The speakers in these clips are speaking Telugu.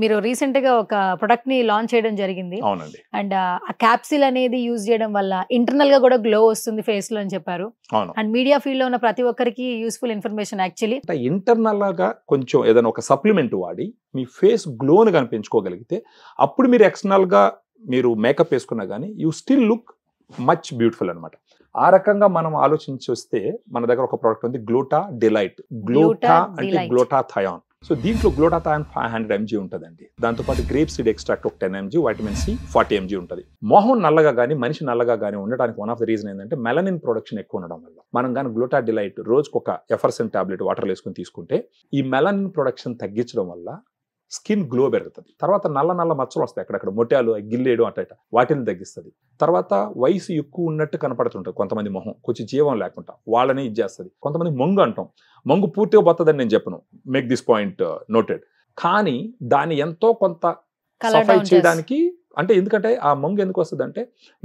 మీరు రీసెంట్ గా ఒక ప్రొడక్ట్ ని లాంచ్ చేయడం జరిగింది. అవునండి. అండ్ ఆ క్యాప్సిల్ అనేది యూజ్ చేయడం వల్ల ఇంటర్నల్ గా కూడా గ్లో వస్తుంది ఫేస్ లో అని చెప్పారు. అవును. అండ్ మీడియా ఫీల్డ్ లో ఉన్న ప్రతి ఒక్కరికి యూస్ఫుల్ ఇన్ఫర్మేషన్ యాక్చువల్లీ. ఇంటర్నల్ గా కొంచెం ఏదైనా ఒక సప్లిమెంట్ వాడి మీ ఫేస్ గ్లోని కనిపించుకోగలిగితే అప్పుడు మీరు ఎక్స్టర్నల్ గా మీరు మేకప్ వేసుకున్నా కానీ you still look much beautiful అనమాట. ఆ రకంగా మనం ఆలోచించి వస్తే మన దగ్గర ఒక ప్రోడక్ట్ ఉంది, గ్లూటా డిలైట్. గ్లూటా అంటే గ్లూటాథయాన్. సో దీంట్లో గ్లూటాథయాన్ 500 mg ఉంటుందండి. దాంతోపాటు గ్రేప్ సీడ్ ఎక్స్ట్రాక్ట్ ఒక 10 mg, వైటమిన్ సి 40 mg ఉంటుంది. మొహం నల్లగా కానీ మనిషి నల్లగా కానీ ఉండడానికి వన్ ఆఫ్ ద రీజన్ ఏంటంటే మెలనిన్ ప్రొడక్షన్ ఎక్కువ ఉండడం వల్ల. మనం కానీ గ్లూటా డిలైట్ రోజుకు ఒక ఎఫర్సెంట్ టాబ్లెట్ వాటర్ వేసుకొని తీసుకుంటే ఈ మెలనిన్ ప్రొడక్షన్ తగ్గించడం వల్ల స్కిన్ గ్లో పెరుగుతుంది. తర్వాత నల్ల నల్ల మచ్చలు వస్తాయి అక్కడక్కడ, మొట్టాలు గిల్లేయడం అట్ట వాటిని తగ్గిస్తుంది. తర్వాత వయసు ఎక్కువ ఉన్నట్టు కనపడుతుంటుంది కొంతమంది మొహం, కొంచెం జీవం లేకుండా వాళ్ళని ఇది చేస్తుంది. కొంతమంది మొంగు అంటాం, మొంగు పూర్తిగా పోతుందని నేను చెప్పను, మేక్ దిస్ పాయింట్ నోటెడ్. కానీ దాన్ని ఎంతో కొంత సఫై చేయడానికి, అంటే ఎందుకంటే ఆ మొంగు ఎందుకు వస్తుంది అంటే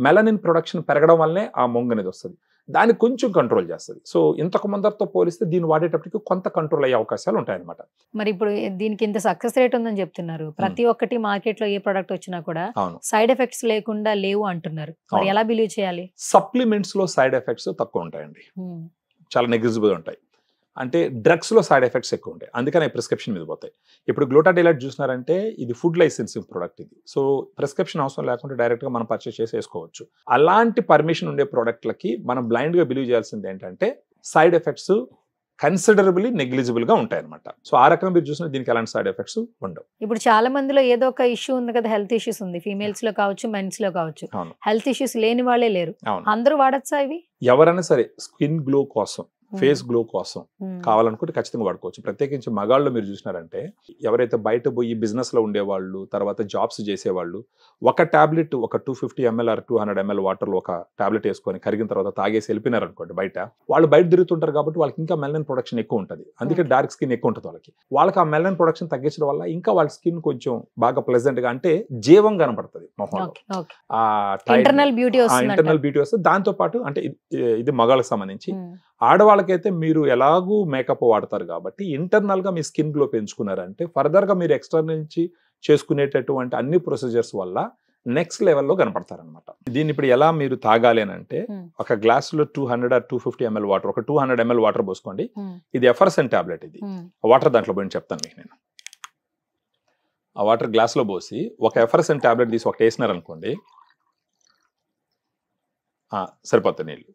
మెలనిన్ ప్రొడక్షన్ పెరగడం వల్లనే ఆ మొంగు అనేది వస్తుంది. దాన్ని కొంచెం కంట్రోల్ చేస్తుంది. సో ఇంతకు ముందరతో పోలిస్తే దీన్ని వాడేటప్పటికి కొంత కంట్రోల్ అయ్యే అవకాశాలు ఉంటాయన్నమాట. మరి ఇప్పుడు దీనికి ఇంత సక్సెస్ రేట్ ఉందని చెప్తున్నారు. ప్రతి ఒక్కటి మార్కెట్ లో ఏ ప్రొడక్ట్ వచ్చినా కూడా సైడ్ ఎఫెక్ట్స్ లేకుండా లేవు అంటున్నారు. మరి ఎలా బిలీవ్ చేయాలి? సప్లిమెంట్స్ లో సైడ్ ఎఫెక్ట్స్ తక్కువ ఉంటాయండి, చాలా నెగ్లిజిబుల్ ఉంటాయి. అంటే డ్రగ్స్ లో సైడ్ ఎఫెక్ట్స్ ఎక్కువ ఉంటాయి, అందుకని ప్రిస్క్రిప్షన్ మీద పోతాయి. ఇప్పుడు గ్లూటా డిలైట్ చూసినారంటే ఇది ఫుడ్ లైసెన్సింగ్ ప్రోడక్ట్ ఇది. సో ప్రిస్క్రిప్షన్ అవసరం లేకుండా డైరెక్ట్ గా మనం పర్చేస్ చేసి వేసుకోవచ్చు. అలాంటి పర్మిషన్ ఉండే ప్రోడక్ట్లకి మనం బ్లైండ్ గా బిలీవ్ చేయాల్సింది ఏంటంటే సైడ్ ఎఫెక్ట్స్ కన్సిడరబుల్లీ నెగ్లిజిబుల్ గా ఉంటాయి అనమాట. సో ఆ రకంగా మీరు చూసిన దీనికి ఎలాంటి సైడ్ ఎఫెక్ట్స్ ఉండవు. ఇప్పుడు చాలా మందిలో ఏదో ఒక ఇష్యూ ఉంది కదా, హెల్త్ ఇష్యూస్ ఉంది, ఫీమేల్స్ లో కావచ్చు మెన్స్ లో కావచ్చు. హెల్త్ ఇష్యూస్ లేని వాళ్ళే లేరు, అందరూ వాడచ్చా ఇవి? ఎవరైనా సరే స్కిన్ గ్లో కోసం, ఫేస్ గ్లో కోసం కావాలనుకుంటే ఖచ్చితంగా వాడుకోవచ్చు. ప్రత్యేకించి మగాళ్ళు మీరు చూసినారంటే ఎవరైతే బయట పోయి బిజినెస్ లో ఉండేవాళ్ళు, తర్వాత జాబ్స్ చేసేవాళ్ళు, ఒక టాబ్లెట్ ఒక 250 ml ఆర్ 200 ml వాటర్ లో ఒక టాబ్లెట్ వేసుకొని కరిగిన తర్వాత తాగేసి వెళ్ళిపోయినారు అనుకోండి, వాళ్ళు బయట తిరుగుతుంటారు కాబట్టి వాళ్ళకి ఇంకా మెలనిన్ ప్రొడక్షన్ ఎక్కువ ఉంటుంది. అందుకే డార్క్ స్కిన్ ఎక్కువ ఉంటుంది వాళ్ళకి ఆ మెలనిన్ ప్రొడక్షన్ తగ్గించడం వల్ల ఇంకా వాళ్ళ స్కిన్ కొంచెం బాగా ప్లెజెంట్ గా, అంటే జీవం కనపడుతుంది మొహంలో, ఇంటర్నల్ బ్యూటీ వస్తుంది. దాంతో పాటు అంటే ఇది మగాళ్ళకి సంబంధించి. ఆడవాళ్ళకైతే మీరు ఎలాగూ మేకప్ వాడతారు కాబట్టి ఇంటర్నల్ గా మీ స్కిన్ గ్లో పెంచుకున్నారంటే ఫర్దర్ గా మీరు ఎక్స్టర్నల్ నుంచి చేసుకునేటటువంటి అన్ని ప్రొసీజర్స్ వల్ల నెక్స్ట్ లెవెల్లో కనపడతారనమాట. దీన్ని ఇప్పుడు ఎలా మీరు తాగాలి అని అంటే ఒక గ్లాస్ లో 200 or 250 ml వాటర్, ఒక 200 ml వాటర్ పోసుకోండి. ఇది ఎఫర్సెంట్ టాబ్లెట్. ఇది వాటర్ దాంట్లో పోయి చెప్తాను మీకు నేను. ఆ వాటర్ గ్లాస్ లో పోసి ఒక ఎఫర్సెంట్ టాబ్లెట్ తీసి ఒకటి వేసినారనుకోండి, సరిపోతుంది నీళ్ళు.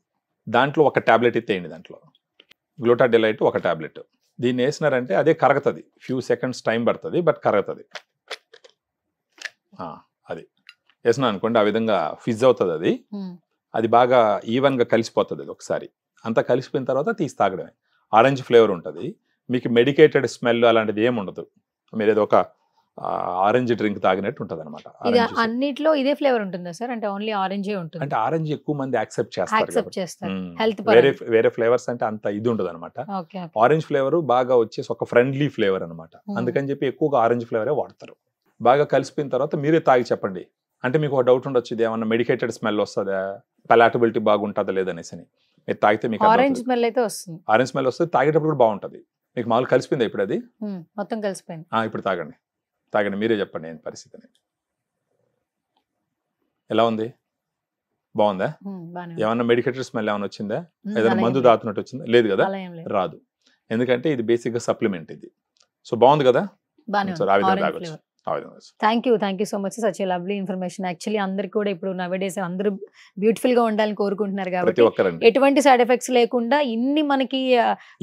దాంట్లో ఒక టాబ్లెట్ ఎత్తేయండి, దాంట్లో గ్లూటా డిలైట్ ఒక టాబ్లెట్. దీన్ని వేసినారంటే అదే కరగతుంది, ఫ్యూ సెకండ్స్ టైం పడుతుంది బట్ కరగతుంది. అది వేసినా అనుకోండి, ఆ విధంగా ఫిజ్ అవుతుంది. అది బాగా ఈవెన్ గా కలిసిపోతుంది. అది ఒకసారి అంతా కలిసిపోయిన తర్వాత తీసి తాగడమే. ఆరెంజ్ ఫ్లేవర్ ఉంటుంది, మీకు మెడికేటెడ్ స్మెల్ అలాంటిది ఏమి ఉండదు. మీరు ఏదో ఒక ఆరెంజ్ డ్రింక్ తాగినట్టు ఉంటుంది అనమాట. అన్నిట్లో ఇదే ఫ్లేవర్ ఉంటుందా సార్? అంటే ఓన్లీ ఆరెంజే ఉంటుంది? అంటే ఆరెంజ్ ఎక్కువ మంది యాక్సెప్ట్ చేస్తారు, హెల్త్ వేరే ఫ్లేవర్స్ అంటే అంత ఇది ఉండదు అనమాట. ఆరెంజ్ ఫ్లేవర్ బాగా వచ్చేసి ఒక ఫ్రెండ్లీ ఫ్లేవర్ అనమాట. అందుకని చెప్పి ఎక్కువగా ఆరెంజ్ ఫ్లేవరే వాడతారు. బాగా కలిసిపోయిన తర్వాత మీరే తాగి చెప్పండి. అంటే మీకు ఒక డౌట్ ఉండొచ్చు, ఇది ఏమన్నా మెడికేటెడ్ స్మెల్ వస్తుందా, పలాటబిలిటీ బాగుంటుందా లేదనేసి. మీరు తాగితే మీకు ఆరెంజ్ స్మెల్ అయితే వస్తుంది. ఆరెంజ్ స్మెల్ వస్తుంది, తాగేటప్పుడు కూడా బాగుంటుంది. మీకు మామూలు కలిసిపోయింది ఇప్పుడు, అది మొత్తం కలిసిపోయింది. ఇప్పుడు తాగండి, మీరే చెప్పండి ఏంటి పరిస్థితి అనేది. ఎలా ఉంది? బాగుందా? ఏమన్నా మెడికేటెడ్ స్మెల్ ఏమైనా వచ్చిందా? ఏదైనా మందు దాతున్నట్టు వచ్చిందా? లేదు కదా, రాదు. ఎందుకంటే ఇది బేసిక్ గా సప్లిమెంట్ ఇది. సో బాగుంది కదా, ఆ విధంగా తాగొచ్చు. Thank you so much, such a lovely information. Actually అందరికి కూడా ఇప్పుడు నవేడేస్ అందరూ బ్యూటిఫుల్ గా ఉండాలని కోరుకుంటున్నారు కాబట్టి ఎటువంటి సైడ్ ఎఫెక్ట్స్ లేకుండా ఇన్ని మనకి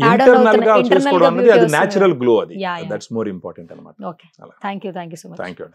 ఇంటర్నల్ గా నేచురల్ గ్లో, అది దట్స్ మోర్ ఇంపార్టెంట్ అన్నమాట. Okay, thank you so much. Thank you.